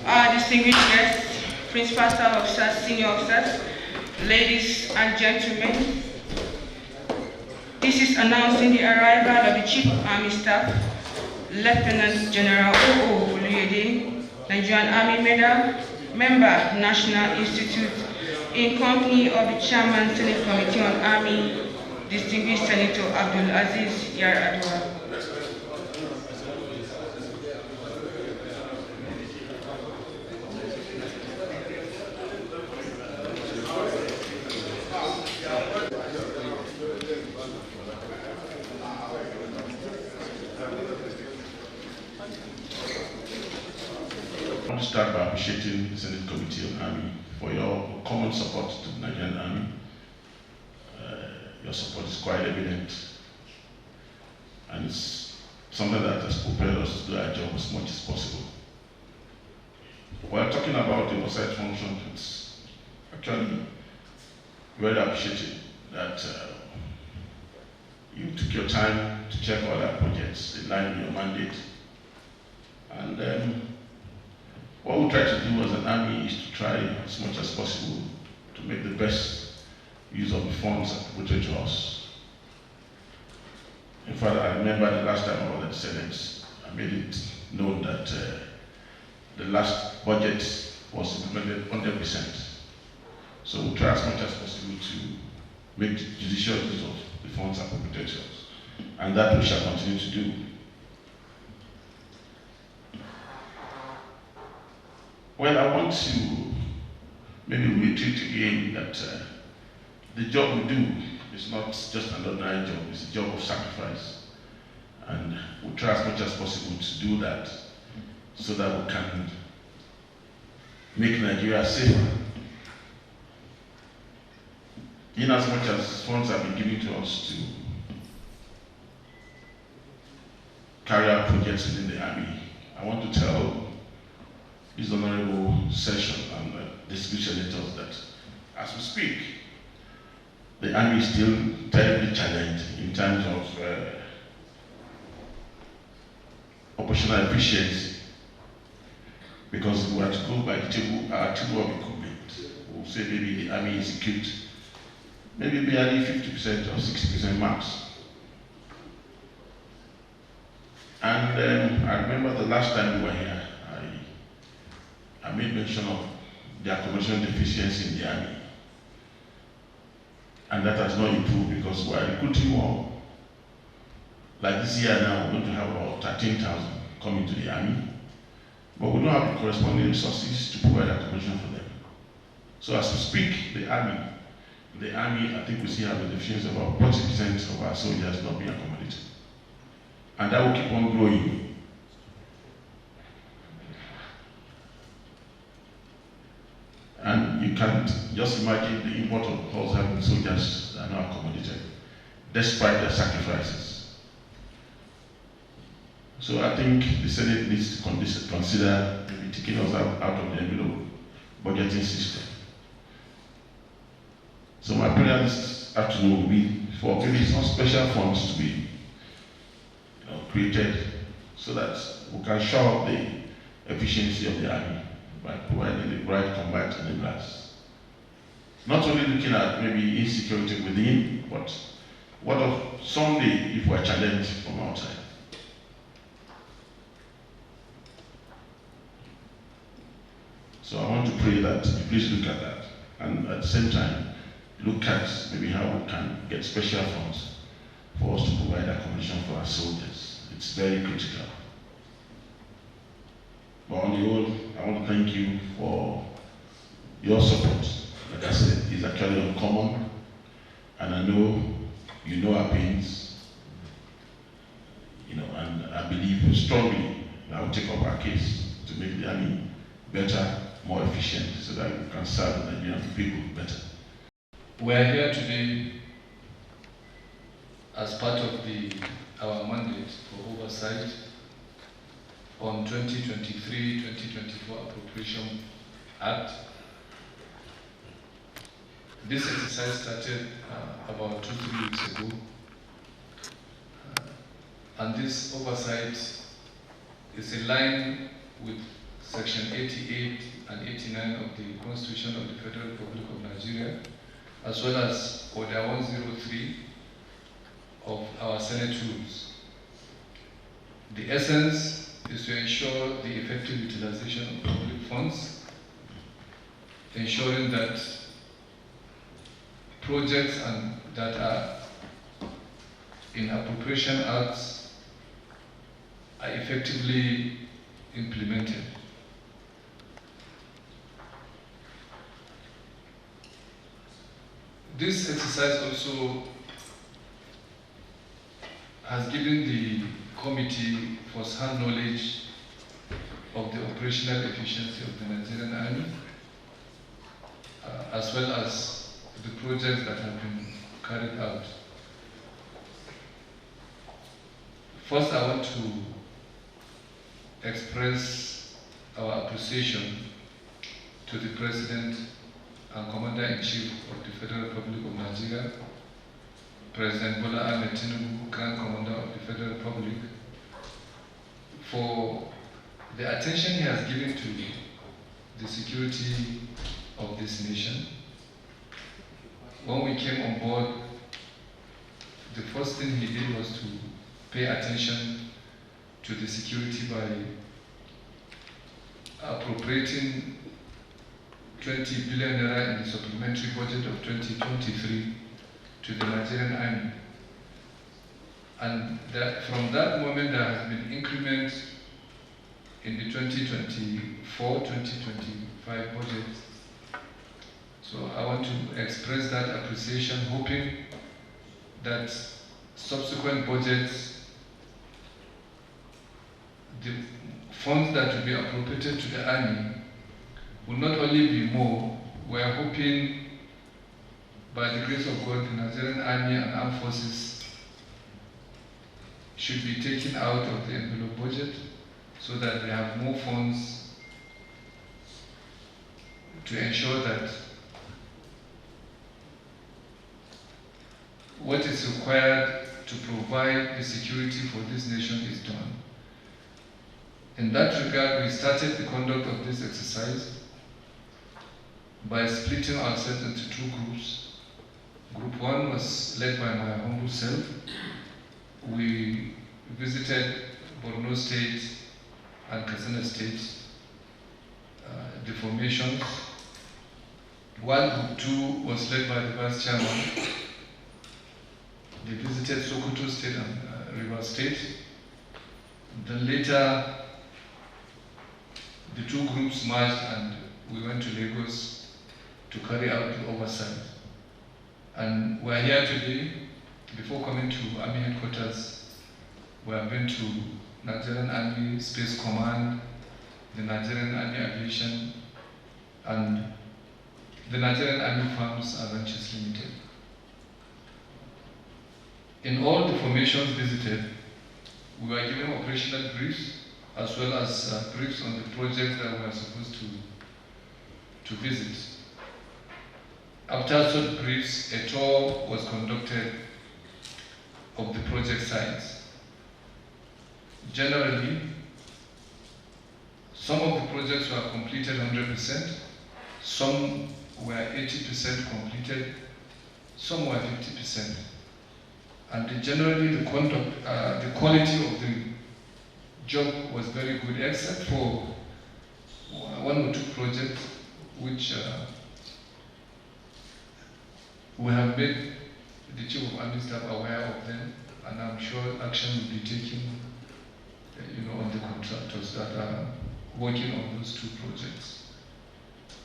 Distinguished guests, principal staff officers, senior officers, ladies and gentlemen, this is announcing the arrival of the Chief of Army Staff, Lieutenant General Oluyede, Nigerian Army member, National Institute, in company of the Chairman, Senate Committee on Army, distinguished Senator Abdulaziz Yar'Adua. I want to start by appreciating the Senate Committee on Army for your common support to the Nigerian Army. Your support is quite evident, and it's something that has propelled us to do our job as much as possible. While talking about the oversight function, it's actually very appreciated that you took your time to check all our projects in line with your mandate. And what we try to do as an army is to try as much as possible to make the best use of the funds attributed to us. In fact, I remember the last time I was at the Senate, I made it known that the last budget was implemented 100%. So we try as much as possible to make judicious use of the funds appropriated to us. And that we shall continue to do. Well, I want to maybe reiterate again that the job we do is not just an ordinary job, it's a job of sacrifice. And we try as much as possible to do that so that we can make Nigeria safer. In as much as funds have been given to us to carry out projects within the Army, I want to tell this honorable session and distinguished senators that as we speak, the Army is still terribly challenged in terms of operational efficiency, because if we were to go by the our table of equipment, we'll say maybe the Army is equipped maybe barely 50% or 60% max. And I remember the last time we were here, I made mention of the accommodation deficiency in the Army. And that has not improved because we are recruiting more. Like this year now, we're going to have about 13,000 coming to the Army, but we don't have the corresponding resources to provide accommodation for them. So as we speak, the Army, I think we still have a deficiency of about 40% of our soldiers not being accommodated. And that will keep on growing. And you can't just imagine the import of us having soldiers that are not accommodated, despite their sacrifices. So I think the Senate needs to consider maybe taking us out of the envelope budgeting system. So my prayer this afternoon will be for maybe some special funds to be created so that we can show up the efficiency of the Army by providing the right combat enablers. Not only looking at maybe insecurity within, but what of someday if we are challenged from outside? So I want to pray that you please look at that, and at the same time, look at maybe how we can get special funds for us to provide accommodation for our soldiers. It's very critical. But on the whole, I want to thank you for your support. Like I said, it's actually uncommon, and I know you know our pains, and I believe strongly that will take up our case to make the Army better, more efficient, so that we can serve the Nigerian people better. We are here today as part of our mandate for oversight on 2023-2024 Appropriation Act. This exercise started about 2-3 weeks ago, and this oversight is in line with Section 88 and 89 of the Constitution of the Federal Republic of Nigeria, as well as Order 103 of our Senate rules. The essence is to ensure the effective utilization of public funds, ensuring that projects that are in appropriation acts are effectively implemented. This exercise also has given the committee first-hand knowledge of the operational efficiency of the Nigerian Army, as well as the projects that have been carried out. First, I want to express our appreciation to the President and Commander-in-Chief of the Federal Republic of Nigeria, President Bola Ahmed Tinubu, Grand Commander of the Federal Republic, for the attention he has given to the security of this nation. When we came on board, the first thing he did was to pay attention to the security by appropriating 20 billion naira in the supplementary budget of 2023 to the Nigerian Army. And from that moment there has been increment in the 2024-2025 budget. So I want to express that appreciation, hoping that subsequent budgets, the funds that will be appropriated to the Army will not only be more, we are hoping by the grace of God, the Nigerian Army and Armed Forces should be taken out of the envelope budget so that they have more funds to ensure that what is required to provide the security for this nation is done. In that regard, we started the conduct of this exercise by splitting ourselves into two groups. Group 1 was led by my humble self. We visited Borno State and Katsina State, the formations. While Group 2 was led by the Vice Chairman. They visited Sokoto State and Rivers State. Then later, the two groups merged and we went to Lagos to carry out the oversight. And we're here today. Before coming to Army headquarters, we have been to Nigerian Army Space Command, the Nigerian Army Aviation, and the Nigerian Army Farms and Ranches Limited. In all the formations visited, we were given operational briefs as well as briefs on the projects that we were supposed to visit. After such briefs, a tour was conducted of the project sites. Generally, some of the projects were completed 100%, some were 80% completed, some were 50%. And generally the quality of the job was very good, except for one or two projects which we have made the Chief of Army Staff aware of them, and I'm sure action will be taken on the contractors that are working on those two projects.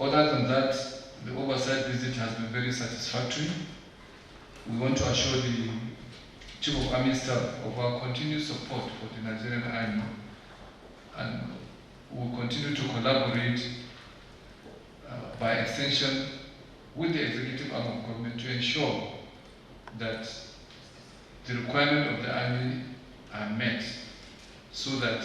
Other than that, the oversight visit has been very satisfactory. We want to assure the Chief of Army Staff of our continued support for the Nigerian Army, and we will continue to collaborate by extension with the executive arm of government to ensure that the requirements of the Army are met so that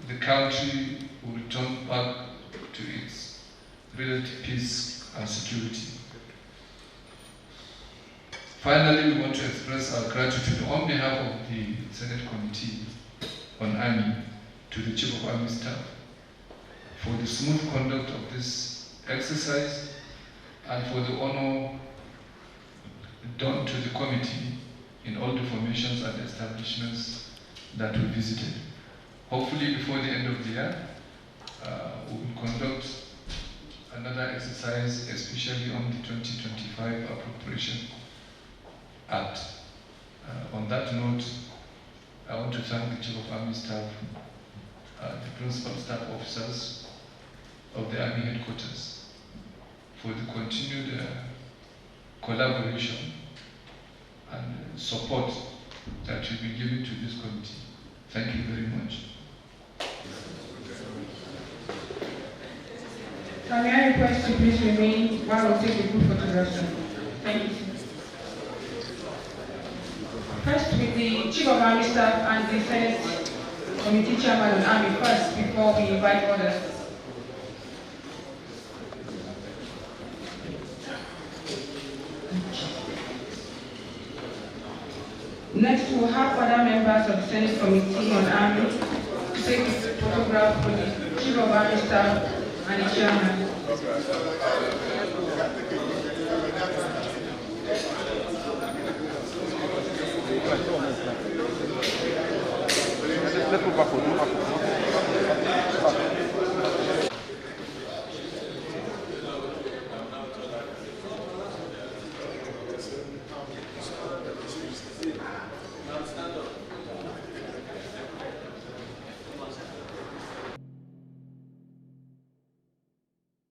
the country will return back to its relative peace and security. Finally, we want to express our gratitude on behalf of the Senate Committee on Army to the Chief of Army Staff for the smooth conduct of this exercise and for the honor done to the committee in all the formations and establishments that we visited. Hopefully before the end of the year, we will conduct another exercise, especially on the 2025 Appropriation Act. On that note, I want to thank the Chief of Army Staff, the Principal Staff Officers of the Army Headquarters for the continued collaboration and support that will be given to this committee. Thank you very much. Can I request to please remain while we take a group photograph? Thank you. First, with the Chief of Army Staff and the Senate Committee Chairman on Army first, before we invite others. Next, we'll have other members of the Senate Committee on Army to take a photograph with the Chief of Army Staff and the Chairman.